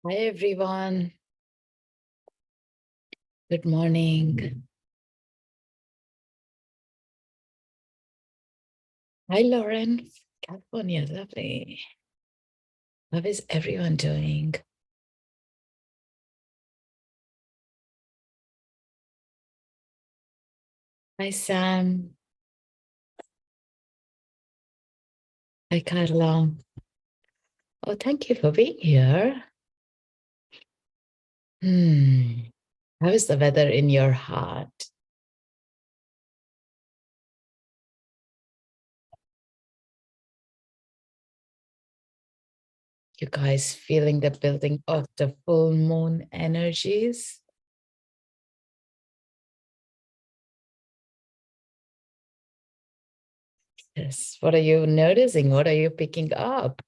Hi, everyone. Good morning. Hi, Lauren. California, lovely. How is everyone doing? Hi, Sam. Hi, Carla. Oh, thank you for being here. How is the weather in your heart? You guys feeling the building of the full moon energies? Yes. What are you noticing? What are you picking up?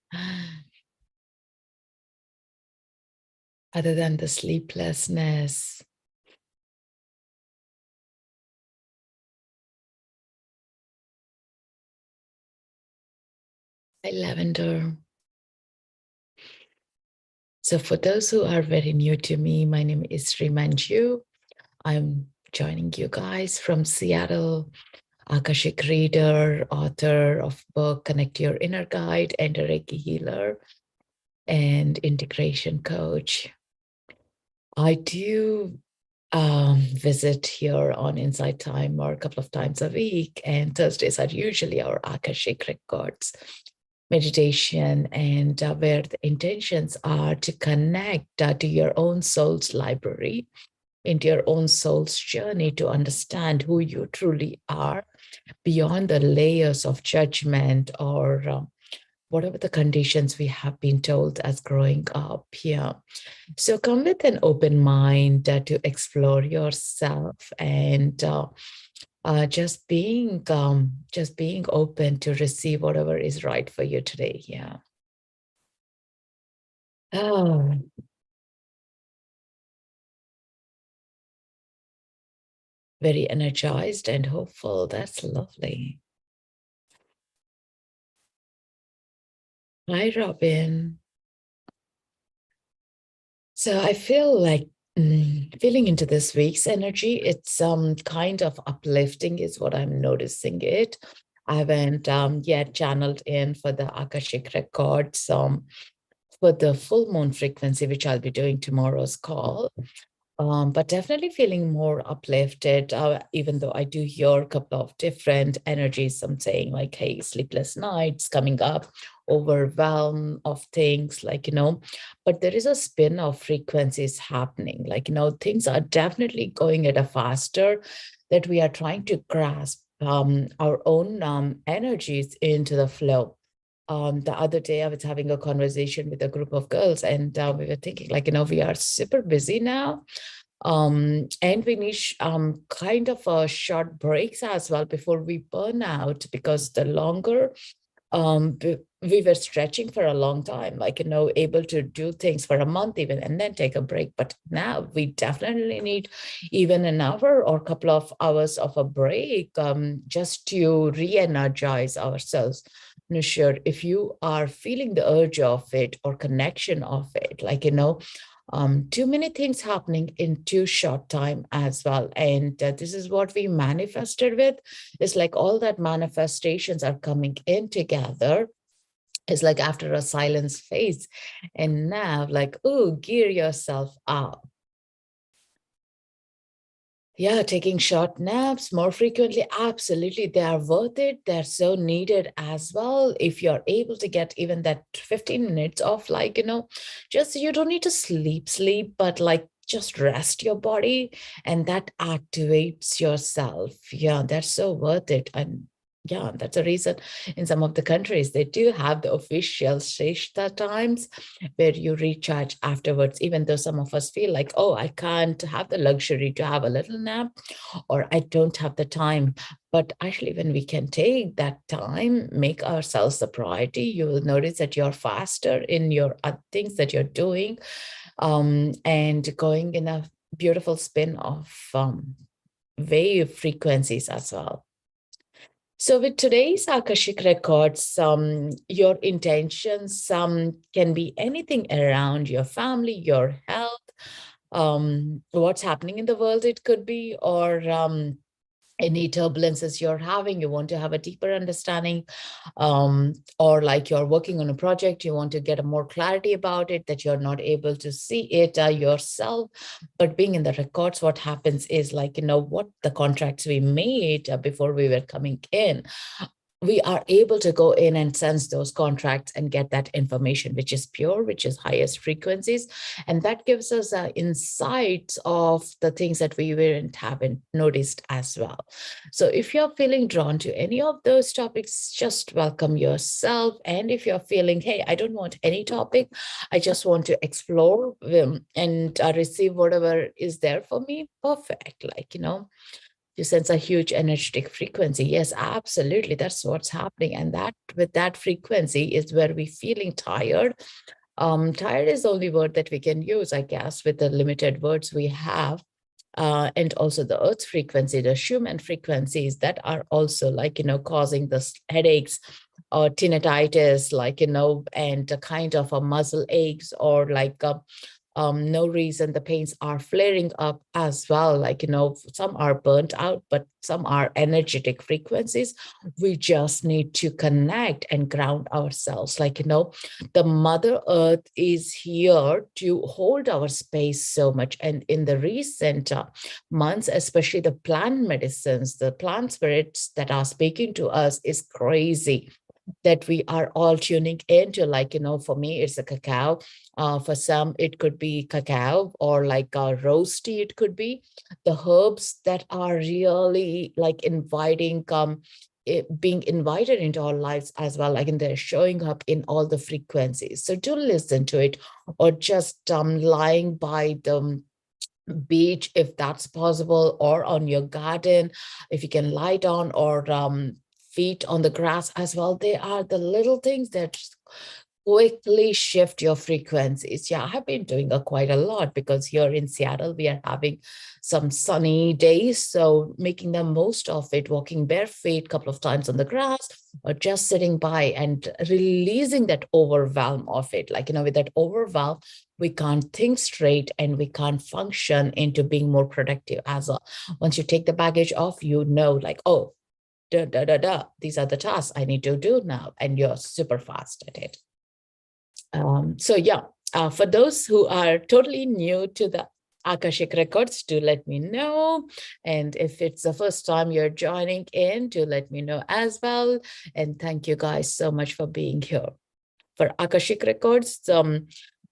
Other than the sleeplessness. Hi, Lavender. So for those who are very new to me, my name is Srimanju. I'm joining you guys from Seattle, Akashic Reader, author of book Connect Your Inner Guide, and a Reiki healer and integration coach. I do visit here on Insight Time or a couple of times a week, and Thursdays are usually our Akashic Records meditation, and where the intentions are to connect to your own soul's library, into your own soul's journey to understand who you truly are beyond the layers of judgment or whatever the conditions we have been told as growing up here. So come with an open mind to explore yourself and just being open to receive whatever is right for you today. Yeah. Oh, very energized and hopeful. That's lovely. Hi, Robin. So I feel like feeling into this week's energy, it's kind of uplifting is what I'm noticing it. I haven't yet channeled in for the Akashic Records for the full moon frequency, which I'll be doing tomorrow's call. But definitely feeling more uplifted, even though I do hear a couple of different energies. Some saying like, hey, sleepless nights coming up, overwhelm of things, but there is a spin of frequencies happening. Things are definitely going at a faster that we are trying to grasp our own energies into the flow. The other day I was having a conversation with a group of girls, and we were thinking we are super busy now, and we need kind of a short breaks as well before we burn out, because the longer we were stretching for a long time, able to do things for a month even and then take a break. But now we definitely need even an hour or a couple of hours of a break, just to re-energize ourselves. No, sure, if you are feeling the urge of it or connection of it, too many things happening in too short time as well. And this is what we manifested with. It's like all that manifestations are coming in together. It's like after a silence phase. And now, oh, gear yourself up. Yeah, taking short naps more frequently. Absolutely. They are worth it. They're so needed as well. If you're able to get even that 15 minutes of just you don't need to sleep, but just rest your body, and that activates yourself. Yeah, that's so worth it. And yeah, that's a reason in some of the countries they do have the official siesta times where you recharge afterwards, even though some of us feel like, oh, I can't have the luxury to have a little nap, or I don't have the time. But actually, when we can take that time, make ourselves the priority, you will notice that you're faster in your things that you're doing, and going in a beautiful spin of wave frequencies as well. So with today's Akashic Records, your intentions can be anything around your family, your health, what's happening in the world, it could be, or any turbulences you're having, you want to have a deeper understanding, or like you're working on a project, you want to get a more clarity about it, that you're not able to see it yourself. But being in the records, what happens is, like, what the contracts we made before we were coming in, we are able to go in and sense those contracts and get that information, which is pure, which is highest frequencies. And that gives us insights of the things that we haven't noticed as well. So if you're feeling drawn to any of those topics, just welcome yourself. And if you're feeling, hey, I don't want any topic, I just want to explore and receive whatever is there for me, perfect. Like, you sense a huge energetic frequency. Yes, absolutely. That's what's happening. And that with that frequency is where we're feeling tired. Tired is the only word that we can use, I guess, with the limited words we have. And also the earth frequency, the Schumann frequencies that are also, like, causing the headaches or tinnitus, like, and a kind of a muscle aches, or like no reason the pains are flaring up as well. Like, some are burnt out, but some are energetic frequencies. We just need to connect and ground ourselves. Like, the Mother Earth is here to hold our space so much. And in the recent months, especially the plant medicines, the plant spirits that are speaking to us is crazy, that we are all tuning into. Like, for me, it's a cacao. For some, it could be cacao, or like a rose tea, it could be. The herbs that are really like inviting, being invited into our lives as well, like, and they're showing up in all the frequencies. So do listen to it, or just lying by the beach if that's possible, or on your garden if you can lie down, or feet on the grass as well. They are the little things that quickly shift your frequencies. Yeah, I have been doing quite a lot, because here in Seattle, we are having some sunny days. So making the most of it, walking barefoot a couple of times on the grass, or just sitting by and releasing that overwhelm of it. Like, with that overwhelm, we can't think straight and we can't function into being more productive as well. Once you take the baggage off, like, oh, these are the tasks I need to do now. And you're super fast at it. So yeah, for those who are totally new to the Akashic Records, do let me know. And if it's the first time you're joining in, do let me know as well. And thank you guys so much for being here. For Akashic Records,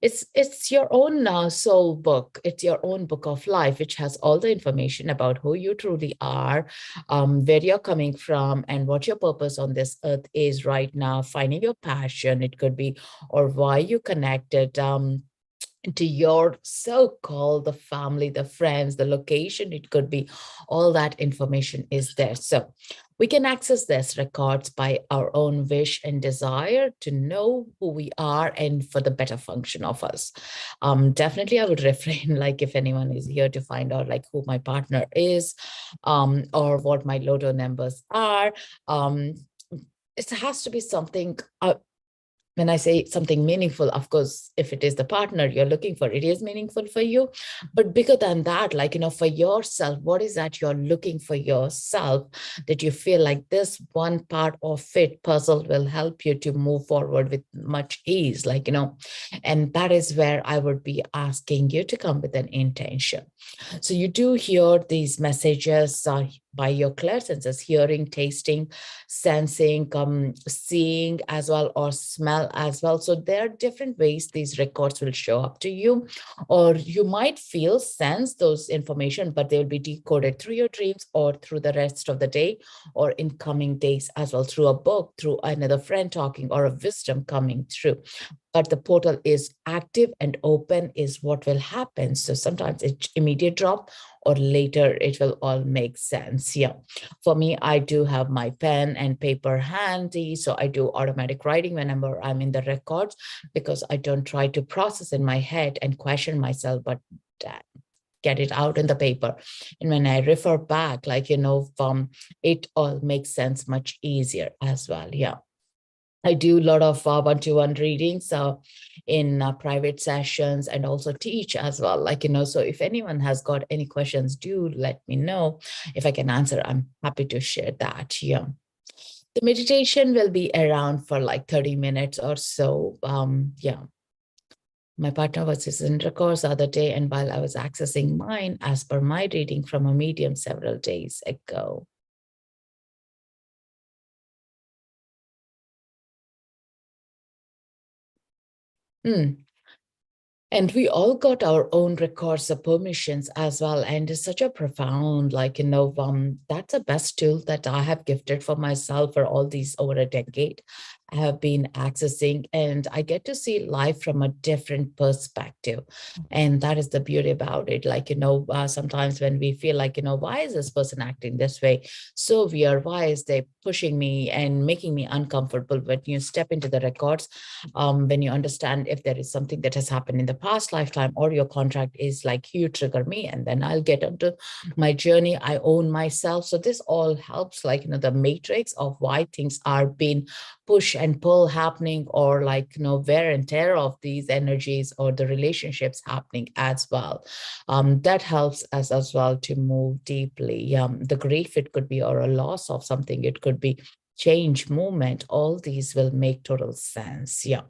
it's your own soul book. It's your own book of life, which has all the information about who you truly are, where you're coming from, and what your purpose on this earth is right now. Finding your passion, it could be, or why you connected to your so-called the family, the friends, the location, it could be. All that information is there. So we can access this records by our own wish and desire to know who we are and for the better function of us. Definitely I would refrain, like, if anyone is here to find out like who my partner is, or what my Loto numbers are. It has to be something when I say something meaningful, of course, if it is the partner you're looking for, it is meaningful for you. But bigger than that, like, for yourself, what is that you're looking for yourself, that you feel like this one part of it puzzle will help you to move forward with much ease, like, and that is where I would be asking you to come with an intention. So you do hear these messages by your clairsenses, hearing, tasting, sensing, seeing as well, or smell as well. So there are different ways these records will show up to you, or you might feel, sense those information, but they will be decoded through your dreams, or through the rest of the day, or in coming days as well, through a book, through another friend talking, or a wisdom coming through. But the portal is active and open is what will happen. So sometimes it's immediate drop, or later it will all make sense. Yeah. For me, I do have my pen and paper handy. So I do automatic writing whenever I'm in the records, because I don't try to process in my head and question myself, but get it out in the paper. And when I refer back, like, it all makes sense much easier as well. Yeah. I do a lot of one-to-one readings in private sessions, and also teach as well. Like, so if anyone has got any questions, do let me know. If I can answer, I'm happy to share that. Yeah. The meditation will be around for like 30 minutes or so. Yeah. My partner was in records the other day, and while I was accessing mine, as per my reading from a medium several days ago. And we all got our own records of permissions as well. And it's such a profound, that's the best tool that I have gifted for myself for all these over a decade. I have been accessing, and I get to see life from a different perspective. And that is the beauty about it. Sometimes when we feel like, why is this person acting this way? So weird. Why is they pushing me and making me uncomfortable? When you step into the records, when you understand if there is something that has happened in the past lifetime, or your contract is like, you trigger me and then I'll get onto my journey. I own myself. So this all helps, the matrix of why things are being push and pull happening, or wear and tear of these energies, or the relationships happening as well. That helps us as well to move deeply. The grief, it could be, or a loss of something, it could be change, movement, all these will make total sense. Yeah.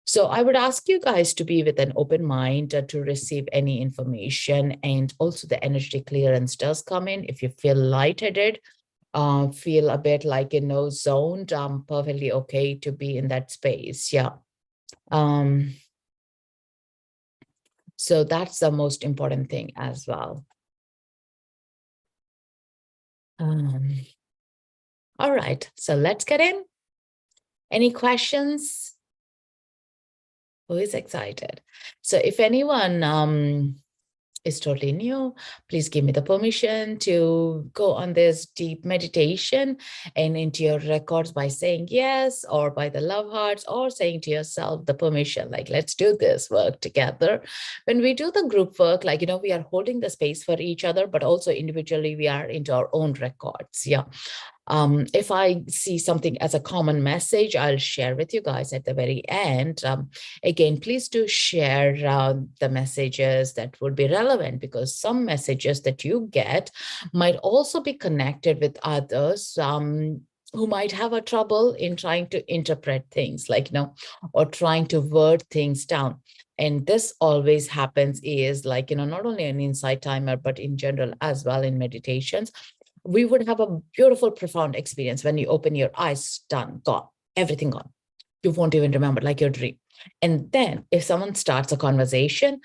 So I would ask you guys to be with an open mind to receive any information, and also the energy clearance does come in. If you feel lightheaded, feel a bit zoned, perfectly okay to be in that space. Yeah. So that's the most important thing as well. All right, so let's get in. Any questions? Who is excited? So if anyone is totally new, please give me the permission to go on this deep meditation and into your records by saying yes, or by the love hearts, or saying to yourself the permission, like, let's do this work together. When we do the group work, we are holding the space for each other, but also individually we are into our own records. Yeah. If I see something as a common message, I'll share with you guys at the very end. Again, please do share the messages that would be relevant, because some messages that you get might also be connected with others who might have a trouble in trying to interpret things, or trying to word things down. And this always happens is not only an insight timer, but in general as well in meditations. We would have a beautiful, profound experience when you open your eyes, done, gone, everything gone. You won't even remember, like your dream. And then if someone starts a conversation,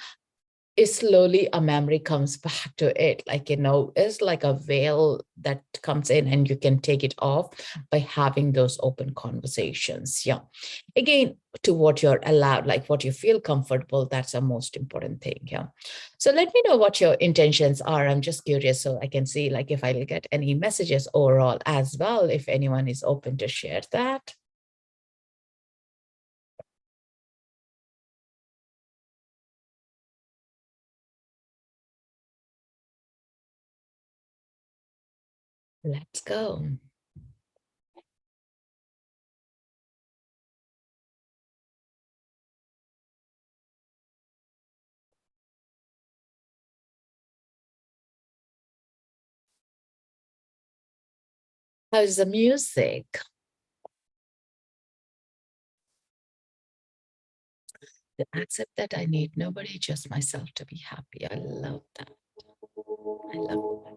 slowly a memory comes back to it. It's like a veil that comes in, and you can take it off by having those open conversations. Yeah. Again, to what you're allowed, what you feel comfortable, that's the most important thing. Yeah. So let me know what your intentions are. I'm just curious, so I can see if I get any messages overall as well, if anyone is open to share that. Let's go. How's the music? To accept that I need nobody, just myself to be happy. I love that. I love that.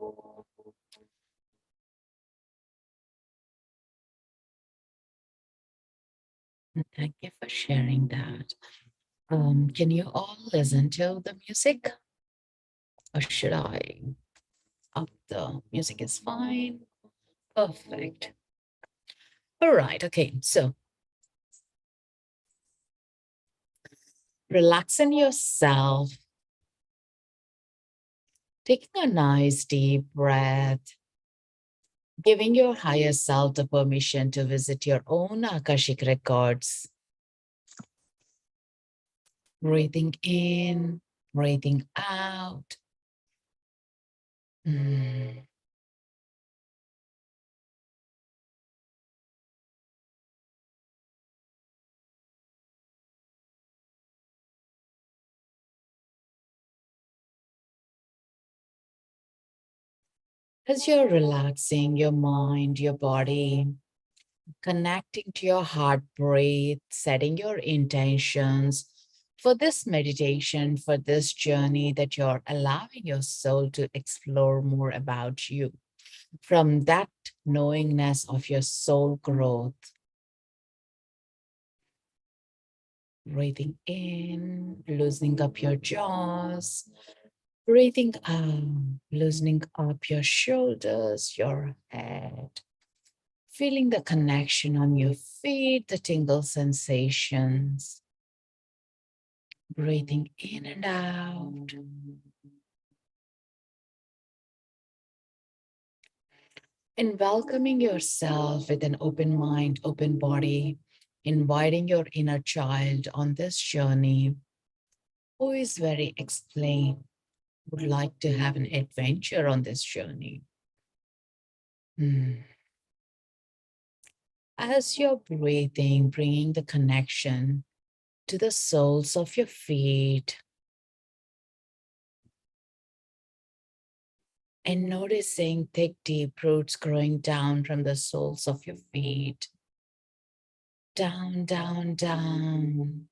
Thank you for sharing that. Can you all listen to the music? Or should I? Oh, the music is fine. Perfect. All right. Okay. So relaxing yourself, taking a nice deep breath, giving your higher self the permission to visit your own Akashic records. Breathing in, breathing out. Mm. As you're relaxing your mind, your body, connecting to your heart breath, setting your intentions for this meditation, for this journey that you're allowing your soul to explore more about you. From that knowingness of your soul growth, breathing in, loosening up your jaws, breathing out, loosening up your shoulders, your head, feeling the connection on your feet, the tingle sensations, breathing in and out, and welcoming yourself with an open mind, open body, inviting your inner child on this journey who is very explained, would like to have an adventure on this journey. Hmm. As you're breathing, bringing the connection to the soles of your feet and noticing thick, deep roots growing down from the soles of your feet. Down, down, down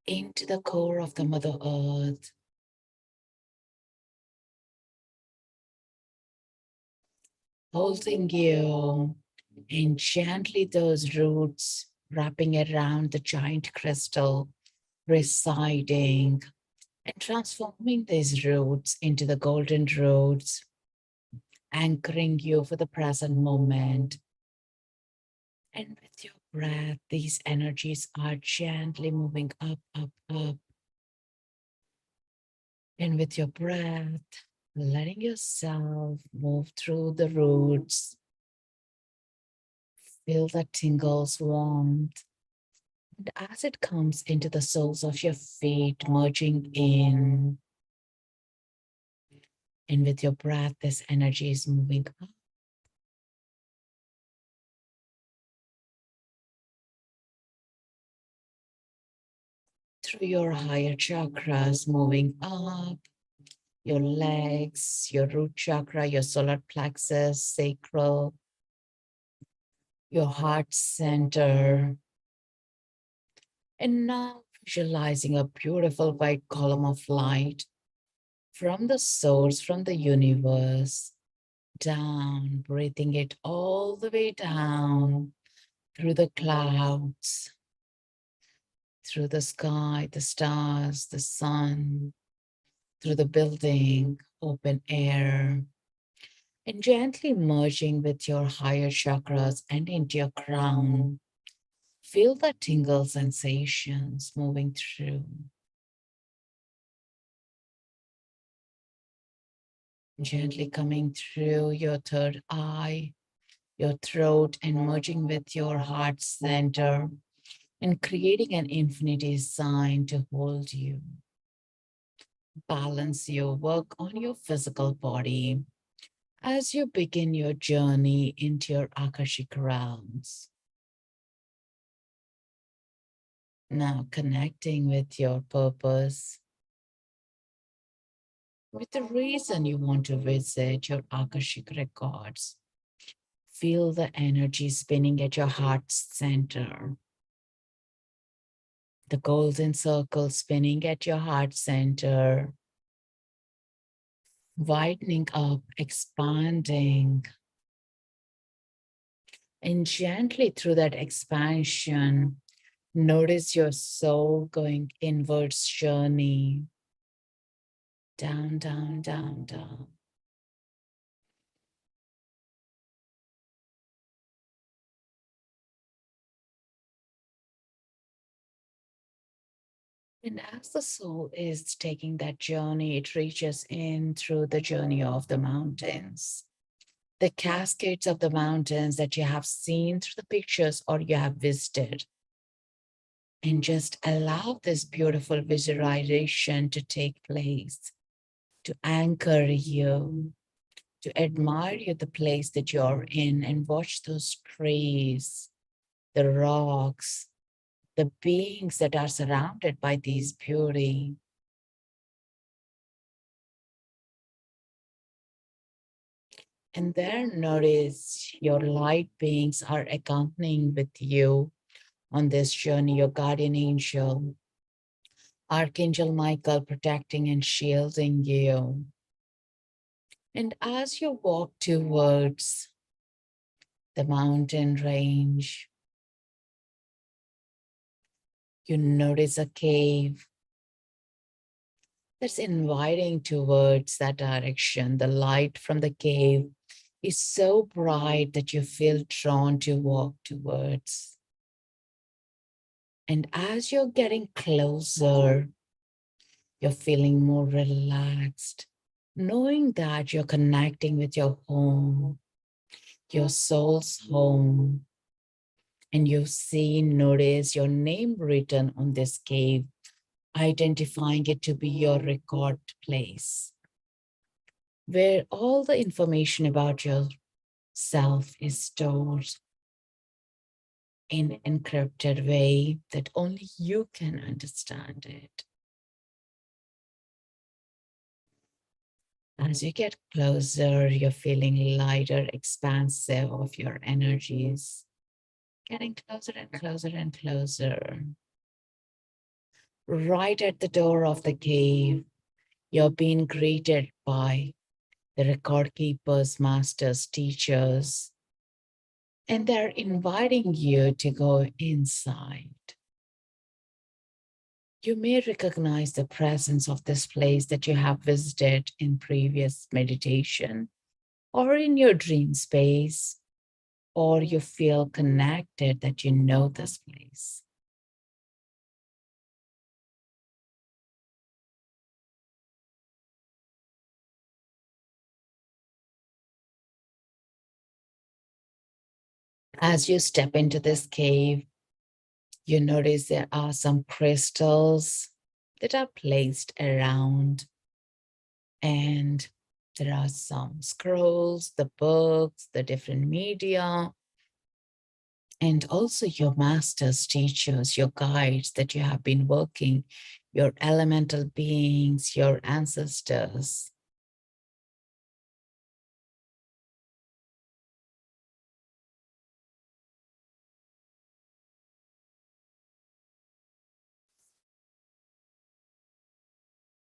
into the core of the Mother Earth, holding you, and gently those roots wrapping around the giant crystal, residing and transforming these roots into the golden roots, anchoring you for the present moment. And with your breath, these energies are gently moving up, up, up. And with your breath, letting yourself move through the roots, feel the tingles, warmth. And as it comes into the soles of your feet, merging in, and with your breath, this energy is moving up through your higher chakras, moving up your legs, your root chakra, your solar plexus, sacral, your heart center. And now visualizing a beautiful white column of light from the source, from the universe, down, breathing it all the way down through the clouds, through the sky, the stars, the sun, through the building, open air, and gently merging with your higher chakras and into your crown. Feel the tingle sensations moving through, gently coming through your third eye, your throat, and merging with your heart center and creating an infinity sign to hold you. Balance your work on your physical body as you begin your journey into your Akashic realms. Now connecting with your purpose, with the reason you want to visit your Akashic records. Feel the energy spinning at your heart center, the golden circle spinning at your heart center, widening up, expanding, and gently through that expansion, notice your soul going inwards journey, down, down, down, down. And as the soul is taking that journey, it reaches in through the journey of the mountains, the cascades of the mountains that you have seen through the pictures or you have visited. And just allow this beautiful visualization to take place, to anchor you, to admire you, the place that you're in, and watch those trees, the rocks, the beings that are surrounded by these beauty. And then notice your light beings are accompanying with you on this journey, your guardian angel, Archangel Michael protecting and shielding you. And as you walk towards the mountain range, you notice a cave that's inviting towards that direction. The light from the cave is so bright that you feel drawn to walk towards. And as you're getting closer, you're feeling more relaxed, knowing that you're connecting with your home, your soul's home. And you see, notice your name written on this cave, identifying it to be your record place, where all the information about yourself is stored in an encrypted way that only you can understand it. As you get closer, you're feeling lighter, expansive of your energies, getting closer and closer and closer. Right at the door of the cave, you're being greeted by the record keepers, masters, teachers, and they're inviting you to go inside. You may recognize the presence of this place that you have visited in previous meditation or in your dream space, or you feel connected that you know this place. As you step into this cave, you notice there are some crystals that are placed around, and there are some scrolls, the books, the different media, and also your masters, teachers, your guides that you have been working, your elemental beings, your ancestors.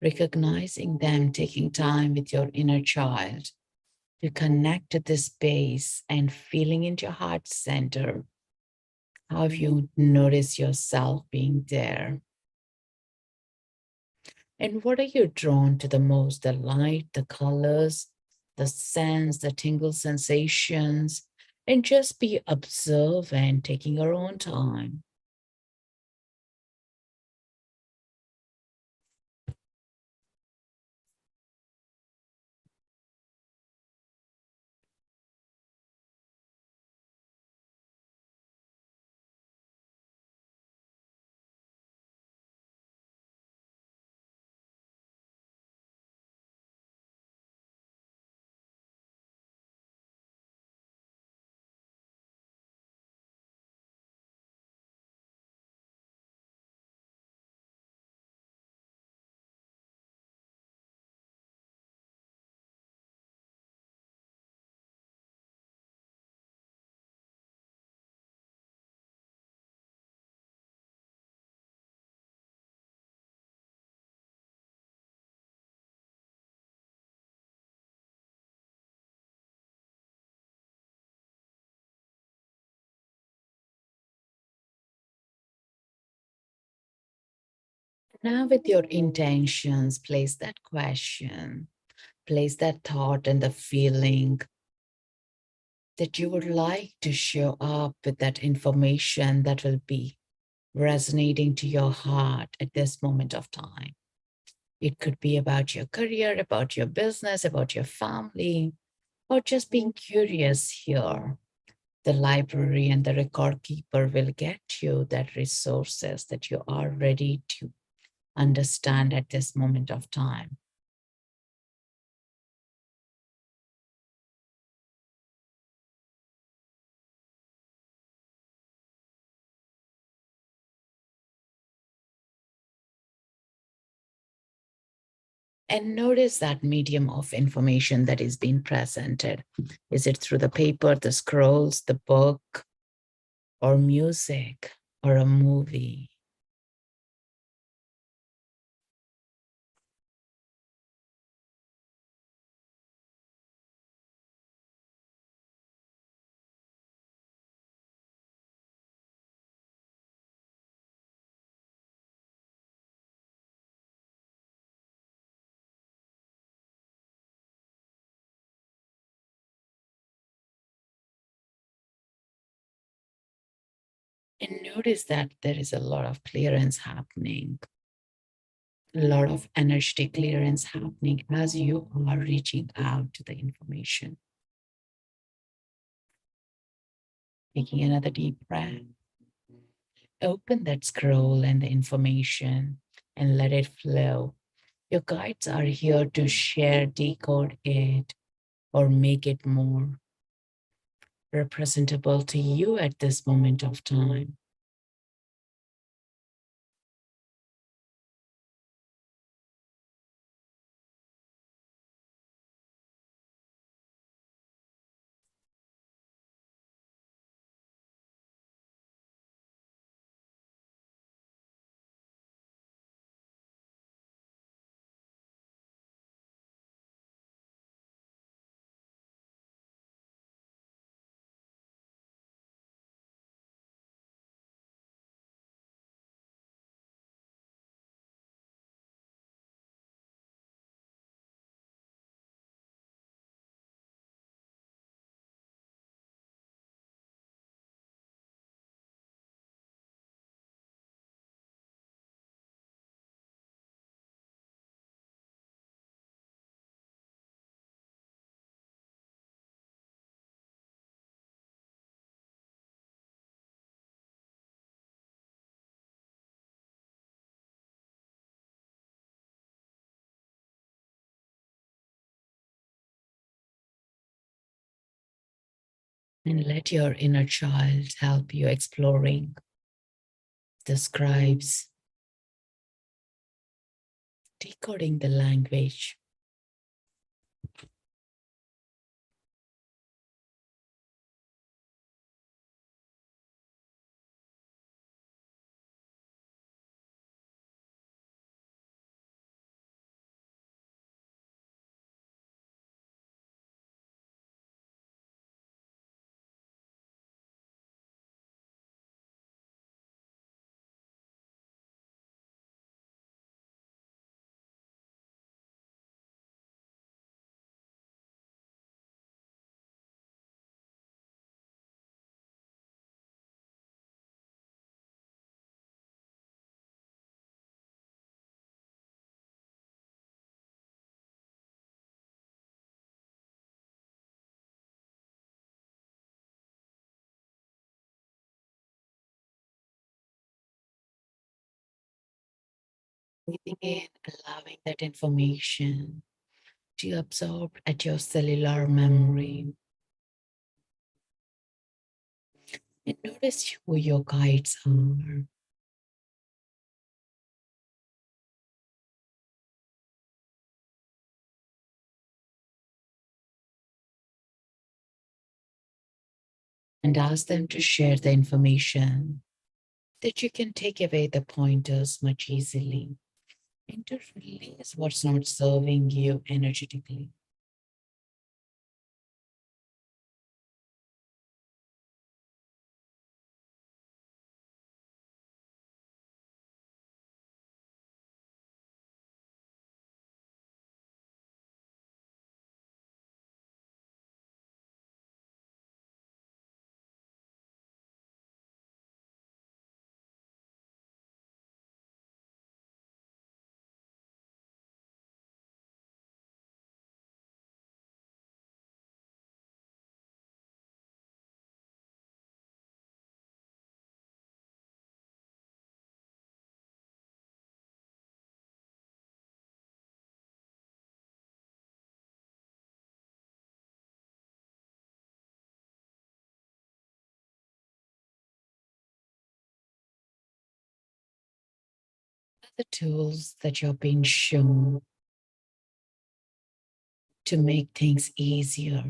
Recognizing them, taking time with your inner child to connect to this space and feeling into your heart center. How have you noticed yourself being there? And what are you drawn to the most? The light, the colors, the sense, the tingle sensations, and just be observant, taking your own time. Now, with your intentions, place that question, place that thought and the feeling that you would like to show up with that information that will be resonating to your heart at this moment of time. It could be about your career, about your business, about your family, or just being curious here. The library and the record keeper will get you that resources that you are ready to understand at this moment of time. And notice that medium of information that is being presented. Is it through the paper, the scrolls, the book, or music, or a movie? And notice that there is a lot of clearance happening, a lot of energetic clearance happening as you are reaching out to the information. Taking another deep breath. Open that scroll and the information and let it flow. Your guides are here to share, decode it, or make it more representable to you at this moment of time. And let your inner child help you exploring the scribes, decoding the language. Breathing in, allowing that information to absorb at your cellular memory. And notice who your guides are. And ask them to share the information that you can take away the pointers much easily and to release what's not serving you energetically. the tools that you're being shown to make things easier.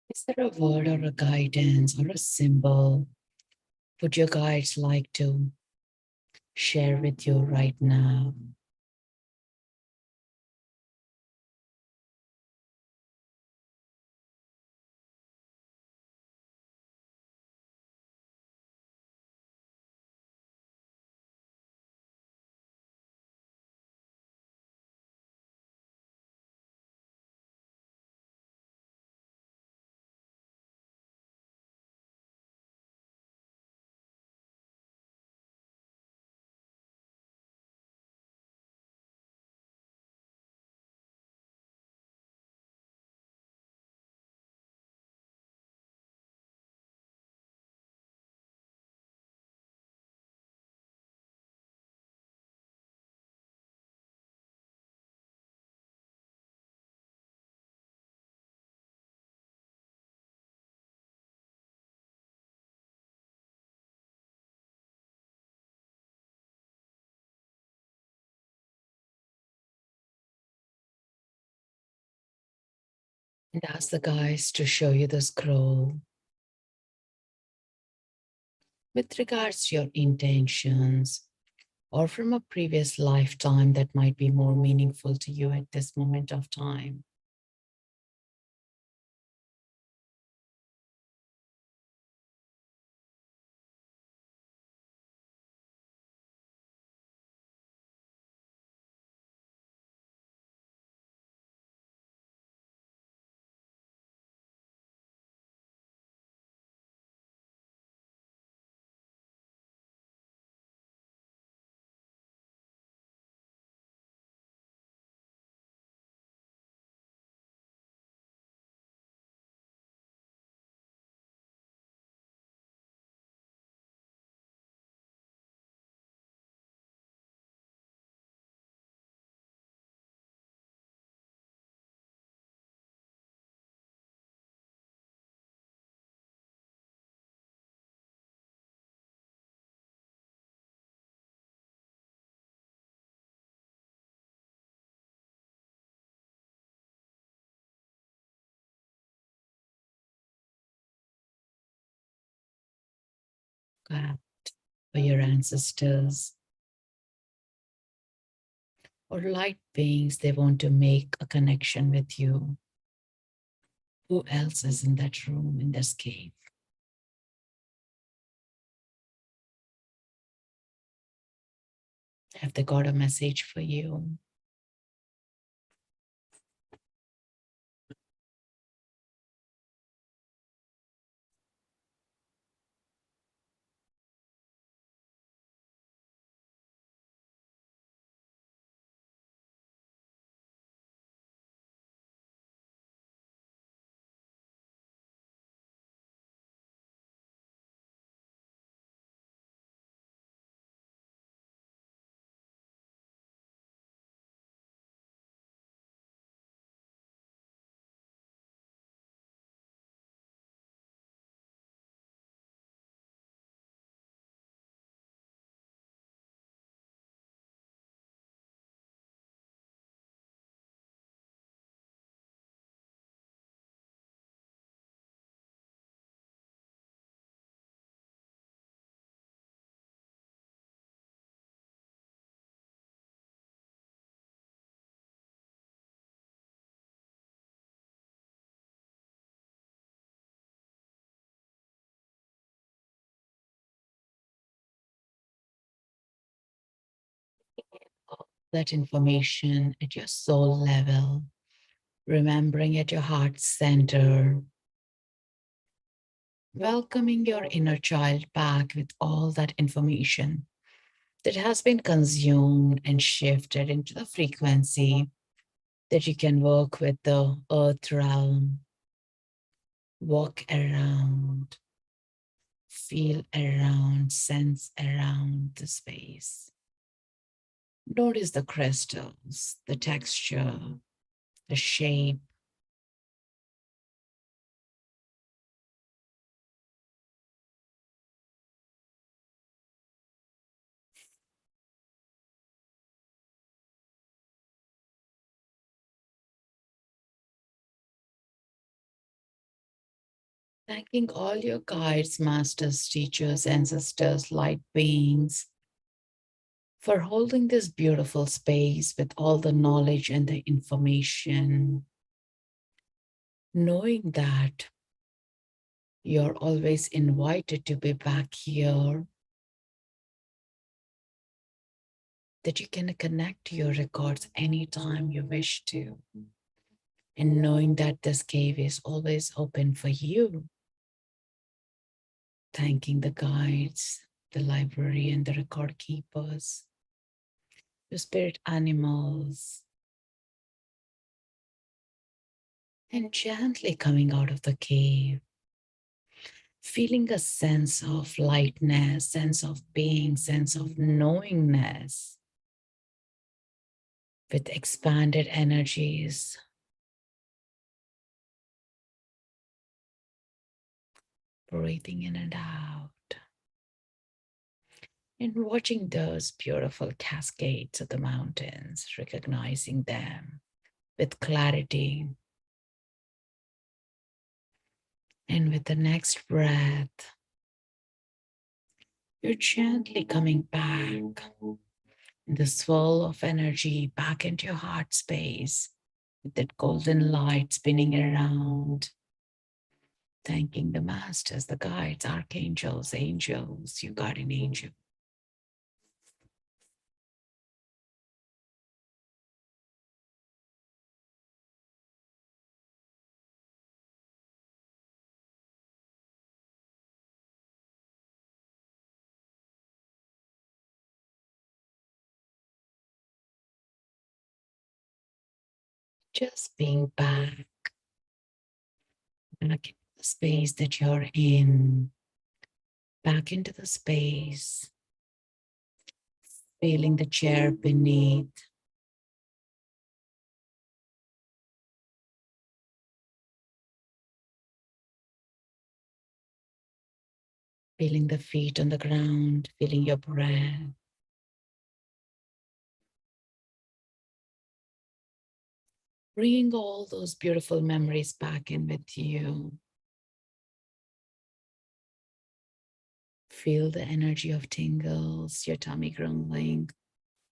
Is there a word or a guidance or a symbol would your guides like to share with you right now? And ask the guides to show you the scroll with regards to your intentions or from a previous lifetime that might be more meaningful to you at this moment of time. God, for your ancestors or light beings, they want to make a connection with you. Who else is in that room, in this cave? Have they got a message for you? that information at your soul level, remembering at your heart center, welcoming your inner child back with all that information that has been consumed and shifted into the frequency that you can work with the earth realm, walk around, feel around, sense around the space. Notice the crystals, the texture, the shape. Thanking all your guides, masters, teachers, ancestors, light beings for holding this beautiful space with all the knowledge and the information, knowing that you're always invited to be back here, that you can connect to your records anytime you wish to, and knowing that this cave is always open for you. Thanking the guides, the library, and the record keepers, the spirit animals, and gently coming out of the cave, feeling a sense of lightness, sense of being, sense of knowingness with expanded energies. Breathing in and out, and watching those beautiful cascades of the mountains, recognizing them with clarity. And with the next breath, you're gently coming back in the swirl of energy back into your heart space with that golden light spinning around. Thanking the masters, the guides, archangels, angels, your guardian angel. Just being back into the space that you're in, back into the space, feeling the chair beneath, feeling the feet on the ground, feeling your breath. Bringing all those beautiful memories back in with you. Feel the energy of tingles, your tummy grumbling,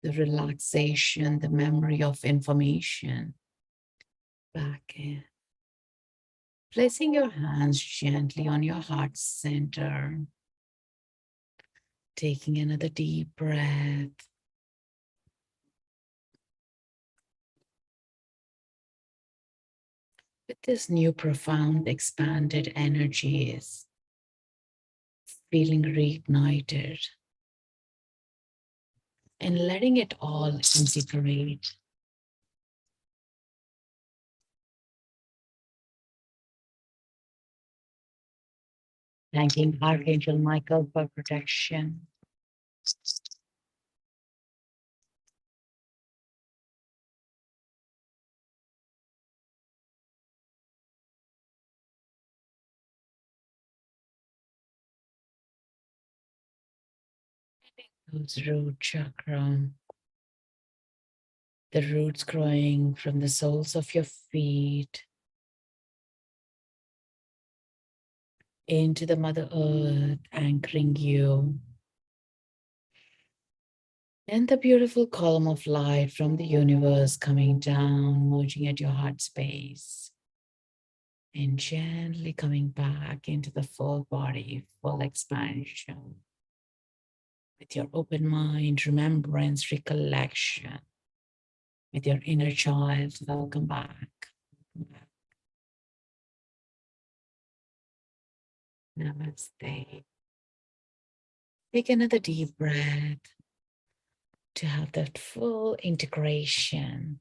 the relaxation, the memory of information back in. Placing your hands gently on your heart center. Taking another deep breath. With this new profound expanded energies, feeling reignited and letting it all integrate. Thanking Archangel Michael for protection. Those root chakra, the roots growing from the soles of your feet into the Mother Earth, anchoring you. And the beautiful column of light from the universe coming down, merging at your heart space. And gently coming back into the full body, full expansion. With your open mind, remembrance, recollection. with your inner child. Welcome back. Namaste. Take another deep breath to have that full integration.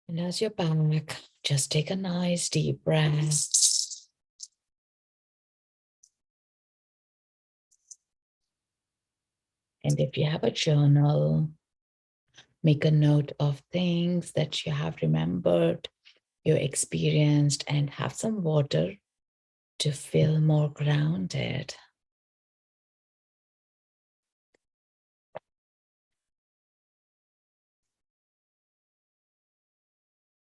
And as you're back, just take a nice deep breath. And if you have a journal, make a note of things that you have remembered, you experienced, and have some water to feel more grounded.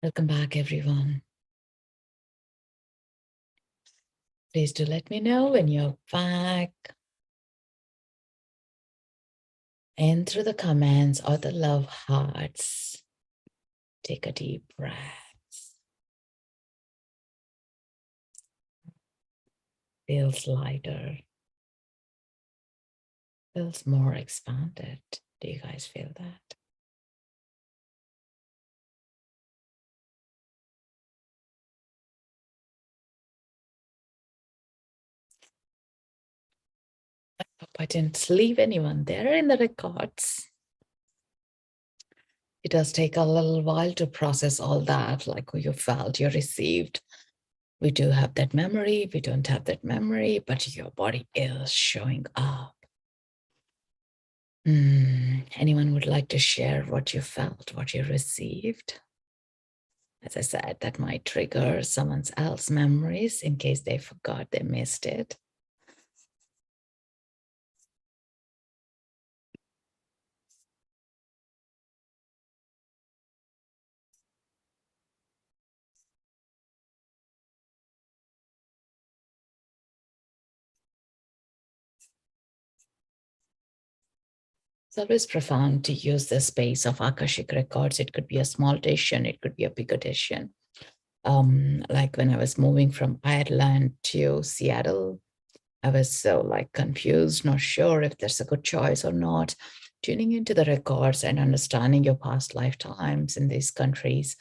Welcome back, everyone. Please do let me know when you're back. And through the comments or the love hearts, take a deep breath. Feels lighter. Feels more expanded. Do you guys feel that? I hope I didn't leave anyone there in the records. It does take a little while to process all that, like you felt, you received. We do have that memory, we don't have that memory, but your body is showing up. Anyone would like to share what you felt, what you received? As I said, that might trigger someone else's memories in case they forgot, they missed it. It's always profound to use the space of Akashic Records. It could be a small edition, it could be a big edition. Like when I was moving from Ireland to Seattle, I was so like confused, not sure if there's a good choice or not. Tuning into the records and understanding your past lifetimes in these countries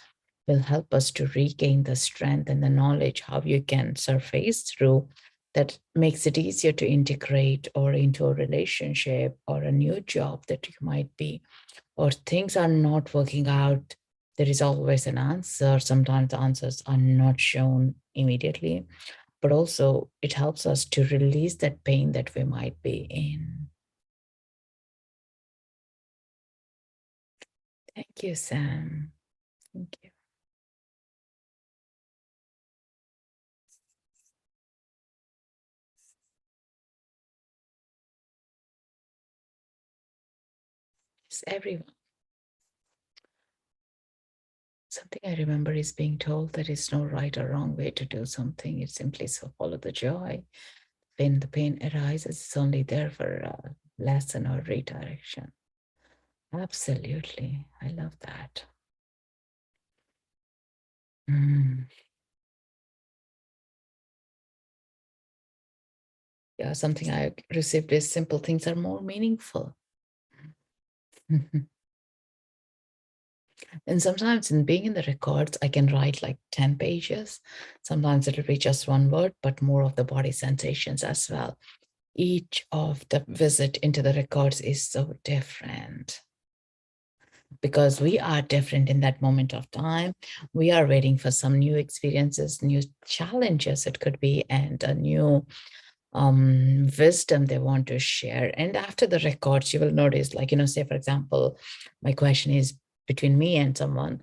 will help us to regain the strength and the knowledge how you can surface through that makes it easier to integrate or into a relationship or a new job that you might be, or things are not working out. There is always an answer. Sometimes the answers are not shown immediately, but also it helps us to release that pain that we might be in. Thank you, Sam. Thank you. Yes, everyone. Something I remember is being told that it's no right or wrong way to do something. It's simply so follow the joy. When the pain arises, it's only there for a lesson or redirection. Absolutely. I love that. Yeah, something I received is simple things are more meaningful. And sometimes in being in the records, I can write like 10 pages. Sometimes it'll be just one word, but more of the body sensations as well. Each of the visit into the records is so different because we are different in that moment of time. We are waiting for some new experiences, new challenges it could be, and a new wisdom they want to share. And after the records, you will notice, like, say, for example, my question is between me and someone,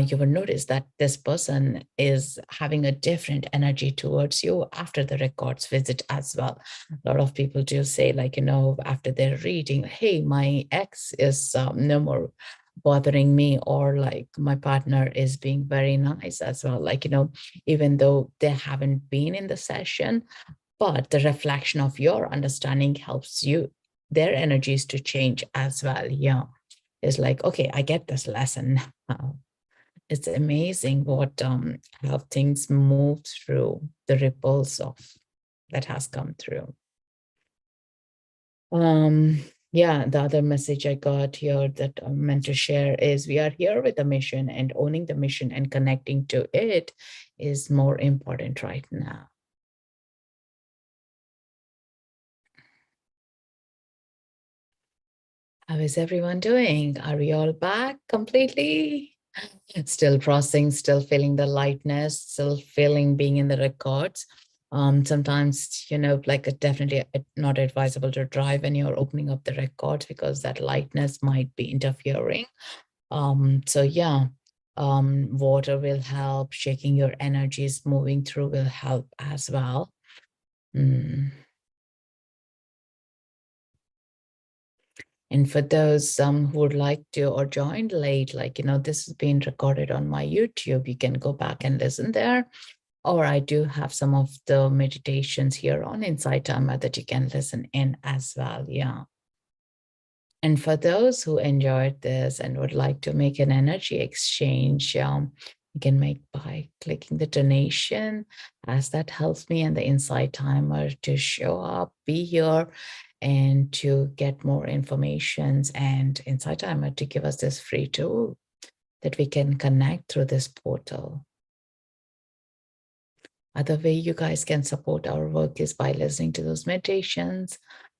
you will notice that this person is having a different energy towards you after the records visit as well. A lot of people do say, like, after they're reading, hey, my ex is no more bothering me, or like my partner is being very nice as well, like, even though they haven't been in the session, but the reflection of your understanding helps you their energies to change as well. Yeah. is like, okay, I get this lesson now. It's amazing what how things move through the ripples of that has come through. Yeah, the other message I got here that I'm meant to share is we are here with a mission, and owning the mission and connecting to it is more important right now. How is everyone doing? Are we all back completely? Still processing, still feeling the lightness, still feeling being in the records. Sometimes, like definitely not advisable to drive when you're opening up the records because that lightness might be interfering. So yeah, water will help. Shaking your energies, moving through will help as well. And for those who would like to or joined late, this has been recorded on my YouTube. You can go back and listen there. Or I do have some of the meditations here on Insight Timer that you can listen in as well. Yeah. And for those who enjoyed this and would like to make an energy exchange, you can make by clicking the donation, as that helps me and the Insight Timer to show up, be here, and to get more informations, and Insight Timer to give us this free tool that we can connect through this portal. Other way you guys can support our work is by listening to those meditations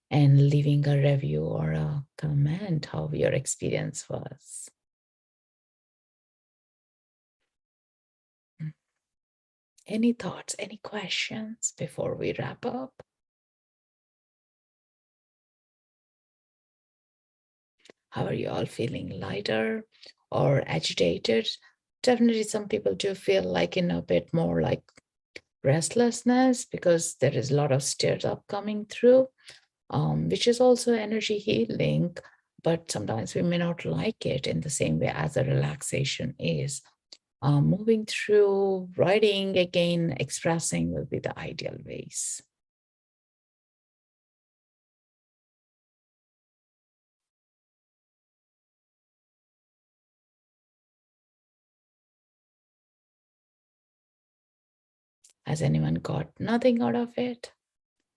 and leaving a review or a comment how your experience was. Any thoughts, any questions before we wrap up? How are you all feeling? Lighter or agitated? Definitely some people do feel like in a bit more like restlessness because there is a lot of stirred up coming through, which is also energy healing, but sometimes we may not like it in the same way as a relaxation is. Moving through, writing again, expressing will be the ideal ways. Has anyone got nothing out of it?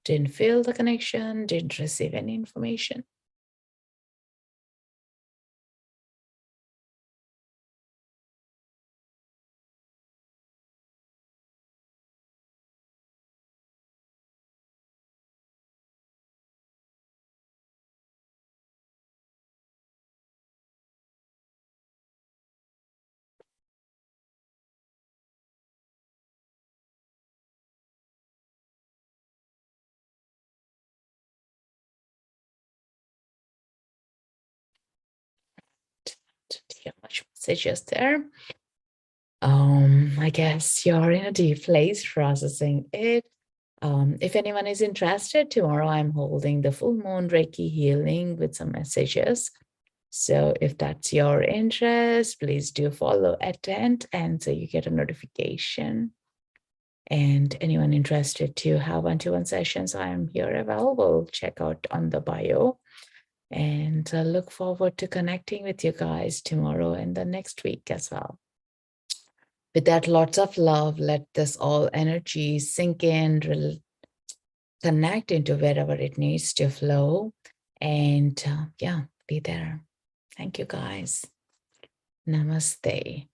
Didn't feel the connection, didn't receive any information? Didn't hear much messages there. I guess you're in a deep place processing it. If anyone is interested, tomorrow I'm holding the full moon Reiki healing with some messages. So if that's your interest, please do follow, attend, and so you get a notification. And anyone interested to have one-to-one sessions, I am here available. Check out on the bio. And I look forward to connecting with you guys tomorrow and the next week as well. With that, lots of love. Let this all energy sink in, connect into wherever it needs to flow. And yeah, be there. Thank you, guys. Namaste.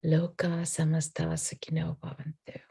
Loka samasta sukhino bhavantu.